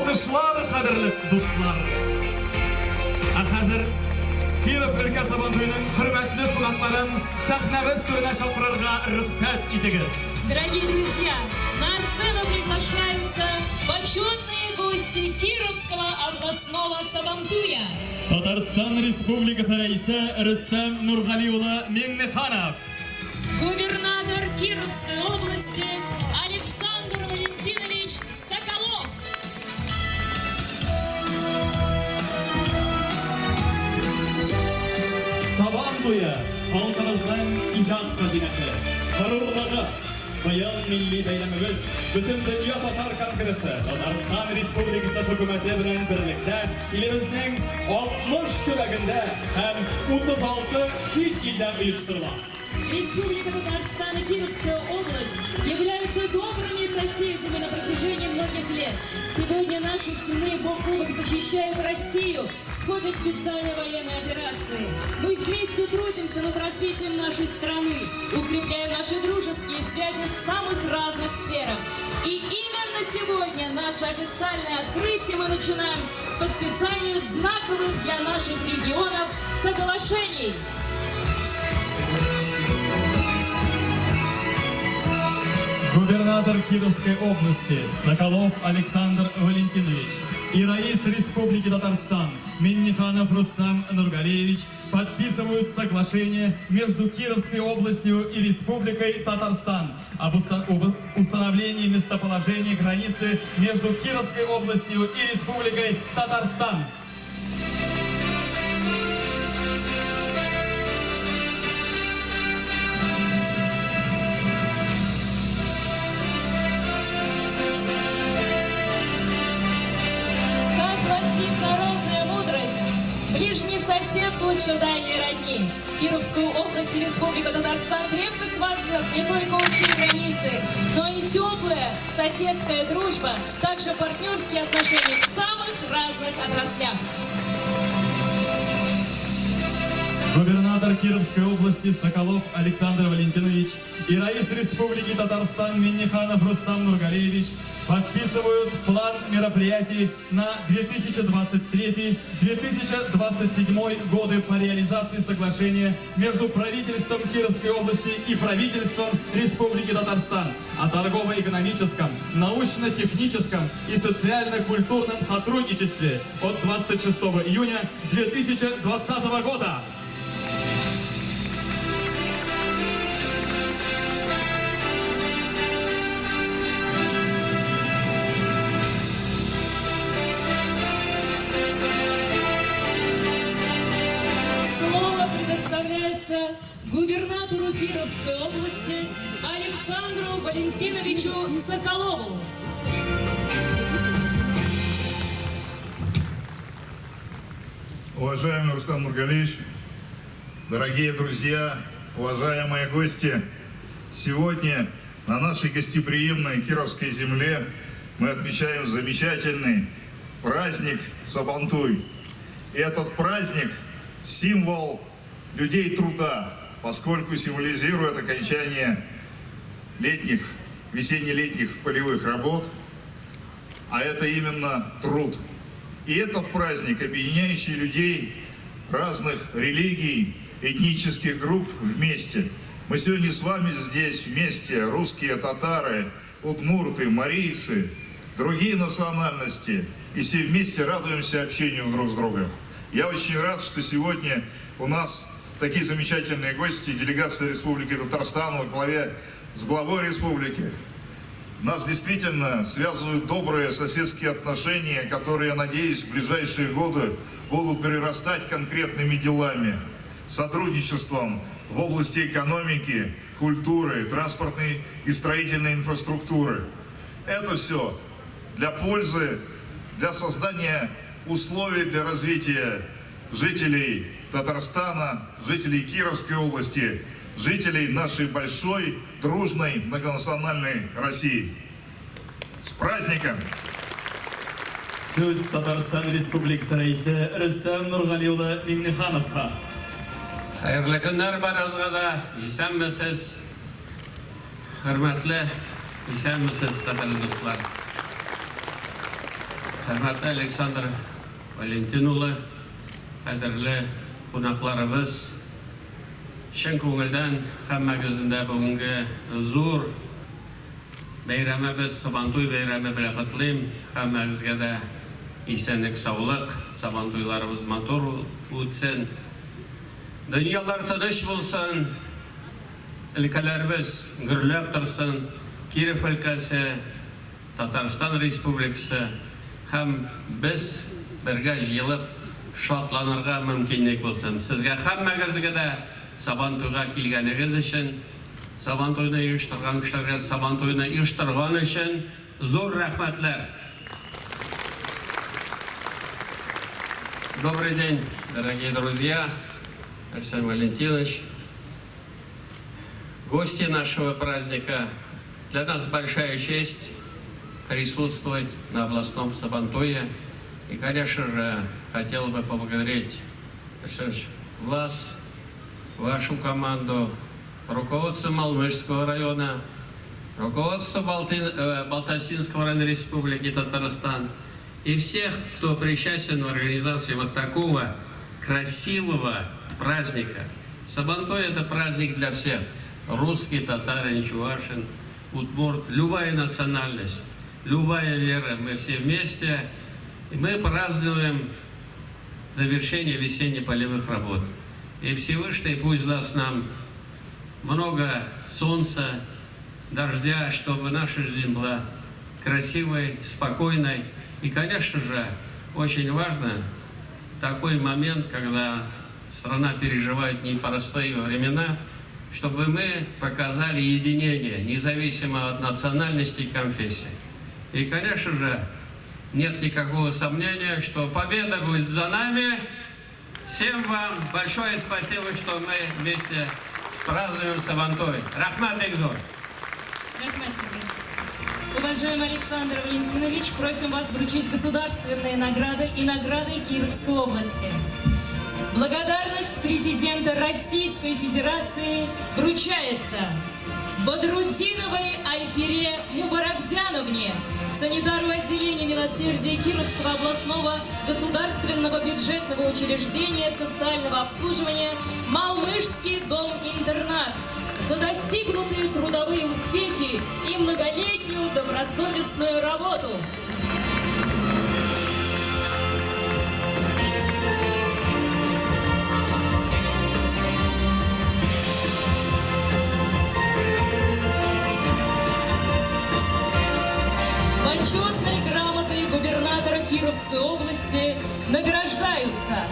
Alkışlar kadirli dostlar. Hazır Kirov ülke Sabantuyu'nun hürmetli kulakların sahnemiz suyuna şoförlerine rüksat ediniz. Дорогие друзья, на сцену приглашаются почетные гости Кировского областного Сабантуя. Татарстан Республикасы Раисы Рустам Нургалиулы Меңнеханов. Губернатор Кировской области Александр Валентинович Соколов. Sabantуя халқымыздың ижад қазинасы, ғұрурлығы, Баян Milli Beylemimiz, bütün Dünya Tatar Kongresi, Tatarstan Respublikası Hükümeti bilen birlikte ilimizin 60 töleginde hem 36 çift ilden uyuşturulan. Республика Татарстан и Кировская область являются добрыми соседями на протяжении многих лет. Сегодня наши сыны бок о бок защищают Россию в ходе специальной военной операции. Мы вместе трудимся над развитием нашей страны, укрепляем наши дружеские связи в самых разных сферах. И именно сегодня наше официальное открытие мы начинаем с подписания знаковых для наших регионов соглашений. Губернатор Кировской области Соколов Александр Валентинович и раис Республики Татарстан Минниханов Рустам Нургалиевич подписывают соглашение между Кировской областью и Республикой Татарстан об установлении местоположения границы между Кировской областью и Республикой Татарстан. Ближний сосед лучше дальней родни. Кировскую область и Республика Татарстан крепко связывают не только общие границы, но и теплая соседская дружба, также партнерские отношения в самых разных отраслях. Губернатор Кировской области Соколов Александр Валентинович и раис Республики Татарстан Минниханов Рустам Нургалиевич подписывают план мероприятий на 2023-2027 годы по реализации соглашения между правительством Кировской области и правительством Республики Татарстан о торгово-экономическом, научно-техническом и социально-культурном сотрудничестве от 26 июня 2020 года. Губернатору Кировской области Александру Валентиновичу Соколову. Уважаемый Рустам Нургалиевич, дорогие друзья, уважаемые гости, сегодня на нашей гостеприимной Кировской земле мы отмечаем замечательный праздник Сабантуй. И этот праздник – символ людей труда, поскольку символизирует окончание весенне-летних полевых работ, а это именно труд. И этот праздник, объединяющий людей разных религий, этнических групп вместе. Мы сегодня с вами здесь вместе, русские, татары, удмурты, марийцы, другие национальности, и все вместе радуемся общению друг с другом. Я очень рад, что сегодня у нас такие замечательные гости, делегация Республики Татарстан во главе с главой республики. Нас действительно связывают добрые соседские отношения, которые, я надеюсь, в ближайшие годы будут перерастать конкретными делами, сотрудничеством в области экономики, культуры, транспортной и строительной инфраструктуры. Это все для пользы, для создания условий для развития жителей Татарстана, жителей Кировской области, жителей нашей большой, дружной, многонациональной России. С праздником! Söz Татарстан Республикасы раисы Рустам Нургалиулы Миңнехановқа. Hayırlı günler barınızға да, исәнмесез, hürmetli, исәнмесез, кадерле дуслар. Hürmetli Александр Валентинұлы, қадірлі қонақтарыбыз, шын көңілден һәммәгезді бүгінгі зор бәйрәмебез, Сабантуй бәйрәме белән котлыйм. Һәммәгезгә дә исәнлек, саулык, Сабантуйларыбыз матур үтсен. Дөньялар тыныч булсын, өлкәләребез гөрләп торсын. Киров өлкәсе, Татарстан Республикасы һәм без бергә җыелып шатланырга мөмкинлек булсын. Сезгә һәммәгезгә дә Сабантуйга килгәнегез өчен, Сабантуйны оештырган кешеләргә Сабантуйны оештырган өчен зур рәхмәтләр. Добрый день, дорогие друзья, Александр Валентинович, гости нашего праздника. Для нас большая честь присутствовать на областном Сабантуе. И, конечно же, хотел бы поблагодарить вас, вашу команду, руководство Малмыжского района, руководство Балтасинского района Республики Татарстан и всех, кто причастен в организации вот такого красивого праздника. Сабантуй – это праздник для всех. Русский, татарин, чувашин, удмурт, любая национальность, любая вера. Мы все вместе. И мы празднуем завершение весенне-полевых работ. И Всевышний пусть даст нам много солнца, дождя, чтобы наша жизнь была красивой, спокойной. И, конечно же, очень важно такой момент, когда страна переживает непростые времена, чтобы мы показали единение, независимо от национальности и конфессии. И, конечно же, нет никакого сомнения, что победа будет за нами. Всем вам большое спасибо, что мы вместе празднуем Сабантуй. Рахмат Бекзор. Уважаемый Александр Валентинович, просим вас вручить государственные награды и награды Кировской области. Благодарность президента Российской Федерации вручается Бодрудиновой Айфире Мубаракзяновне, санитару отделения милосердия Кировского областного государственного бюджетного учреждения социального обслуживания «Малмыжский дом-интернат» за достигнутые трудовые успехи и многолетнюю добросовестную работу. Почетной грамотой губернатора Кировской области награждаются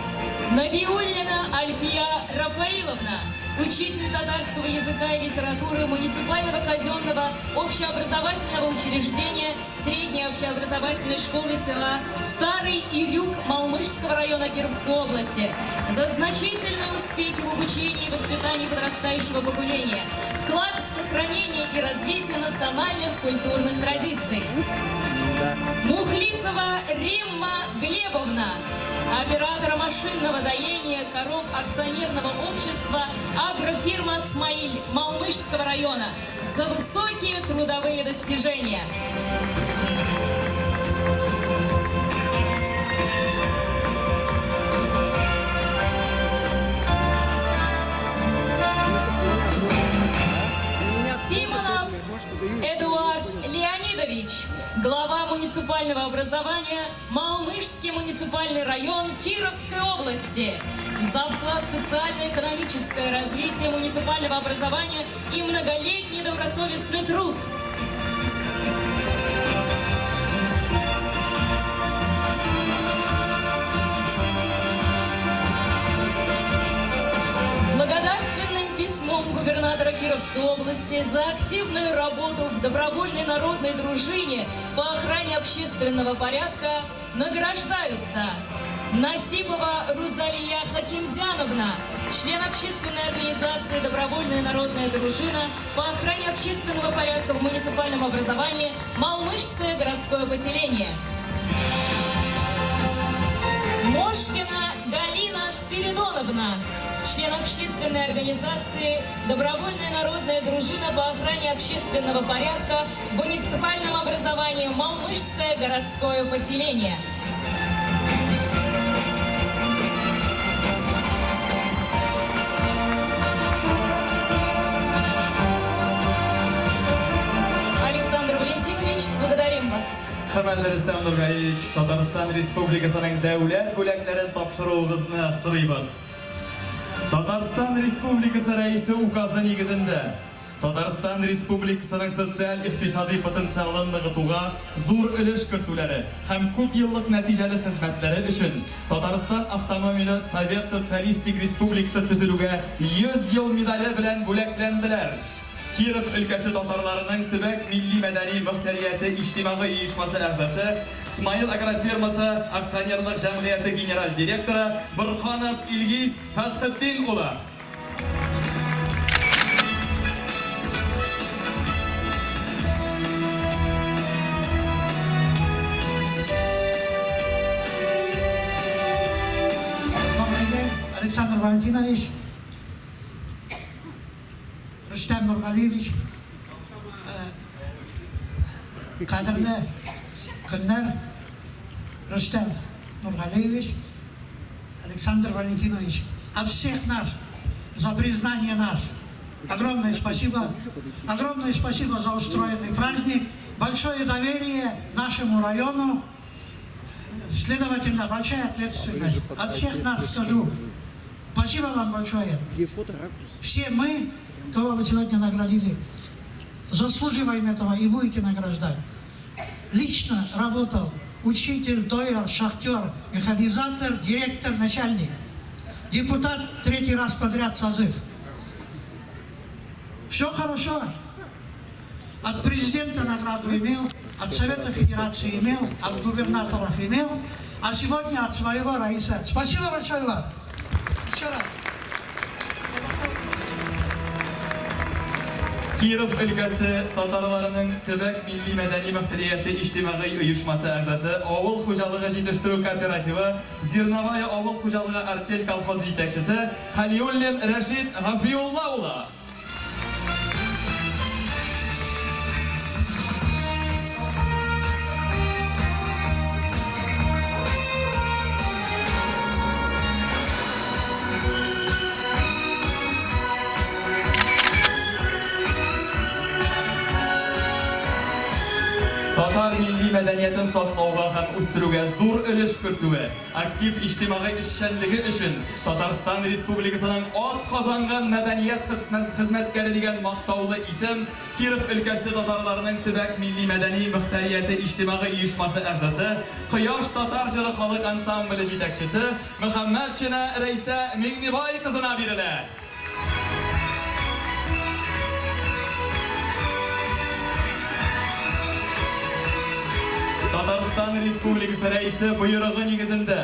Набиуллина Альфия Рафаиловна, учитель татарского языка и литературы муниципального казенного общеобразовательного учреждения средней общеобразовательной школы села Старый Ирюк Малмыжского района Кировской области, за значительные успехи в обучении и воспитании подрастающего поколения, вклад в сохранение и развитие национальных культурных традиций. Мухлисова Римма Глебовна, оператора машинного доения коров акционерного общества агрофирма «Смаиль» Малмыжского района, за высокие трудовые достижения. Симонов Эдуард Леонидович, глава муниципального образования Малмыжский муниципальный район Кировской области, за вклад в социально-экономическое развитие муниципального образования и многолетний добросовестный труд. Благодарственным письмом губернатора Кировской области за активную работу в добровольной народной дружине по охране общественного порядка награждаются Насипова Рузалия Хакимзяновна, член общественной организации «Добровольная народная дружина» по охране общественного порядка в муниципальном образовании «Малмыжское городское поселение». Мошкина Галина Спиридоновна, член общественной организации «Добровольная народная дружина» по охране общественного порядка в муниципальном образовании «Малмыжское городское поселение». Александр Валентинович, благодарим вас. Hürmetli Rüstem Nurgayeviç, Tataristan Respublikasının devlet böleklerini tapşırığınızı sırayız. Tataristan Respublikası Reisi ukazı negizinde Tataristan Respublikasının sosyal-iqtisadi potensialini nığıtuğa zor ülüş kırtüleri hem köp yıllık neticeli hizmetleri için Tataristan Avtonomili Sovet Sosyalistik Respublikası tüzülüge 100 yıl medali bilen böleklendiler. Kirov ülkesi Tatarlarının tübek milli medeni muhtariyeti içtimai uyuşması a'zası İsmail Agrofirması Aksiyonerlik Jamiyati General Direktoru Burxonov Ilgiz Fashiddin ula. Александр Валентинович, Рустам Нургалиевич, кадрлы күннәр, Рустам Нургалиевич, Александр Валентинович, от всех нас за признание нас. Огромное спасибо за устроенный праздник, большое доверие нашему району, следовательно, большая ответственность. От всех нас скажу, спасибо вам большое. Все мы, кого вы сегодня наградили, заслуживаем этого и будете награждать. Лично работал учитель, дойер, шахтер, механизатор, директор, начальник. Депутат 3-й раз подряд созыв. Все хорошо. От президента награду имел, от Совета Федерации имел, от губернаторов имел, а сегодня от своего Раиса. Спасибо большое вам. Еще раз. Kirov ülkesi Tatarlarının tübek milli medeni muhtariyeti içtimai uyuşması a'zası Avul Xo'jalig'i Yetishtiruv Kooperativi Zirnavoy Avul Xo'jalig'i Artel kolxoz yetakchisi Haliyullin Rashid G'afiyullo ula. Tatar milli medeniyetin saqlauga ham o'stiruvga zo'r ulush kiritdi. Aktiv ijtimoiy ishchanligi uchun Tatariston Respublikasining ot qozongan madaniyat xizmatkari degan maqtovli ism Kirov ülkesi Tatarlarining tibak milli madaniy muhtariyati ijtimoiy uyushmasi a'zosi Quyosh Tatar jili xalq ansambli yetakchisi Muhammad Shina Raisa Mingniboy qizina beriladi. Tatariston Respublikasi Reisi buyrug'i negizinde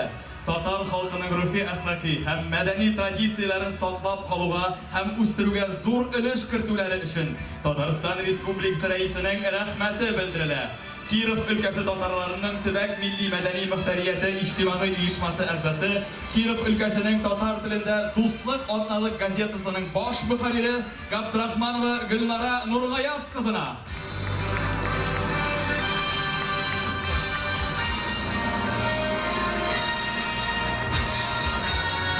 Tatar xalqining ruhiy axloqiy ham madaniy traditsiyalarini saqlab qoluvga ham o'stiruvga zo'r ulush kirituvlari uchun Tatariston Respublikasi Reisining rahmati bildiriladi. Kirov ülkesi Tatarlarının tübek milli medeni muhtariyeti içtimai uyushmasi a'zosi Kirov ülkesining Tatar tilinde Do'stlik otnalık gazetasining bosh muharriri Gabdurahmonova Gulnora Nurg'ayaz qizina.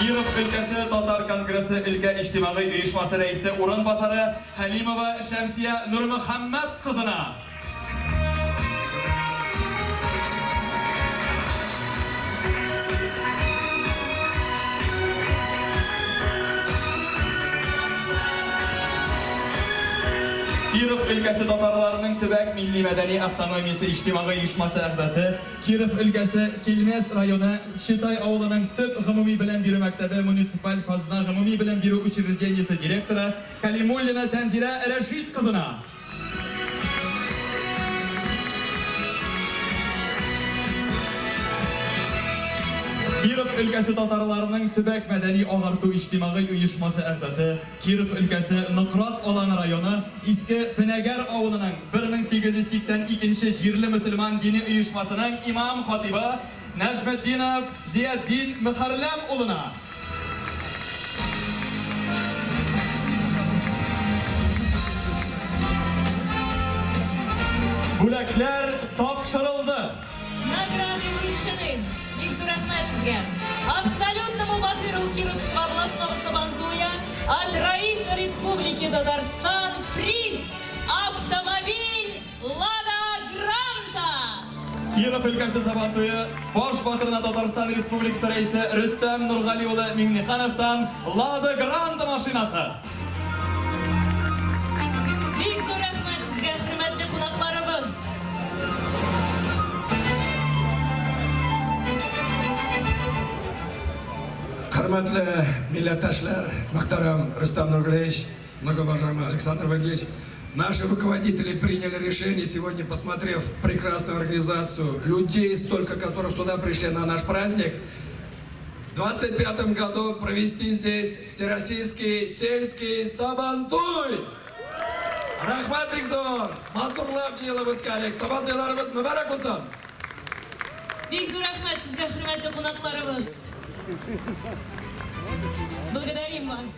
Kirov ülkesi Tatar Kongresi ülke içtimai uyushmasi reisi o'rinbosari Halimova Shamsiya Nurmuhammad qizina. Kirov ülkesi Tatarlarının tübek milli medeni avtonomiyasi içtimai uyushmasi a'zosi Kirov ülkesi Kelmes rayoni Shitoy ovlining tub umumiy bilim biri maktabi munisipal qazna umumiy bilim biri учрежденияsi direktori Kalimullina Tanzila Rashid qizina. Kirov ülkesi Tatarlarının tübek medeni ağartu içtimai uyushmasi a'zosi Kirov ülkesi Nuqrat Olani rayoni Eski Pinagar ovlining 1882 Jirli musulmon dini uyushmasining imom xatibi Najmiddinov Ziyaddin Muharram o'lina. Bo'laklar topshirildi. Награды старейшины, Виктор Ахмедович, абсолютному батыру Кировского областного Сабантуя от Раиса Республики Татарстан приз автомобиль «Лада Гранта». Киров өлкәсе Сабантуйы баш батырына Татарстан Республикасы рәисе Рөстәм Нургали улы Миңнехановтан Лада Гранта машинасы. Бик зур рәхмәт сезгә, хөрмәтле кунакларыбыз. Хөрмәтле милләттәшләр, мөхтәрәм Рөстәм Нургалиевич, многоуважаемый Александр Валерьевич, наши руководители приняли решение сегодня, посмотрев прекрасную организацию, людей столько, которых сюда пришли на наш праздник, в 25-м году провести здесь Всероссийский сельский Сабантуй. Рахмат бик зур, матурлап җыелып үткәрик, Сабантуйларыбыз мөбарәк булсын. Бик зур рәхмәт сезгә, хөрмәтле кунакларыбыз. Благодарим вас.